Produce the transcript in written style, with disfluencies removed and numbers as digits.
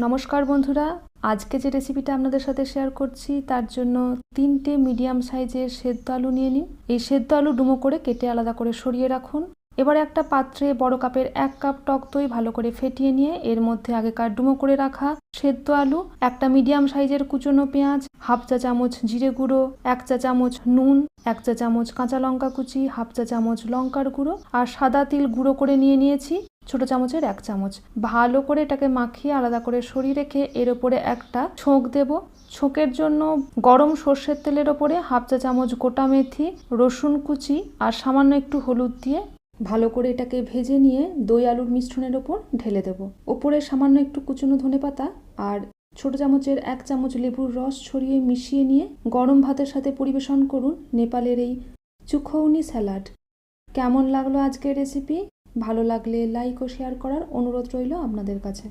নমস্কার বন্ধুরা, আজকে যে রেসিপিটা আপনাদের সাথে শেয়ার করছি তার জন্য 3টে মিডিয়াম সাইজের সেদ্ধ আলু নিয়ে নিন। এই সেদ্ধ আলু ডুমো করে কেটে আলাদা করে সরিয়ে রাখুন। এবারে একটা পাত্রে বড় কাপের 1 কাপ টক দই ভালো করে ফেটিয়ে নিয়ে এর মধ্যে আগেকার ডুমো করে রাখা সেদ্ধ আলু, একটা মিডিয়াম সাইজের কুচনো পেঁয়াজ, হাফ চা চামচ জিরে গুঁড়ো, 1 চা চামচ নুন, 1 চা চামচ কাঁচা লঙ্কা কুচি, হাফ চা চামচ লঙ্কার গুঁড়ো আর সাদা তিল গুঁড়ো করে নিয়েছি ছোট চামচের 1 চামচ। ভালো করে এটাকে মাখিয়ে আলাদা করে সরিয়ে রেখে এর উপরে একটা ছোঁক দেব। ছোঁকের জন্য গরম সর্ষের তেলের ওপরে হাফ চা চামচ গোটা মেথি, রসুন কুচি আর সামান্য একটু হলুদ দিয়ে ভালো করে এটাকে ভেজে নিয়ে দই আলুর মিশ্রণের ওপর ঢেলে দেব। ওপরে সামান্য একটু কুচনো ধনেপাতা আর ছোট চামচের 1 চামচ লেবুর রস ছড়িয়ে মিশিয়ে নিয়ে গরম ভাতের সাথে পরিবেশন করুন নেপালের এই চুখৌনি স্যালাড। কেমন লাগলো আজকের রেসিপি? ভালো লাগলে লাইক ও শেয়ার করার অনুরোধ রইল আপনাদের কাছে।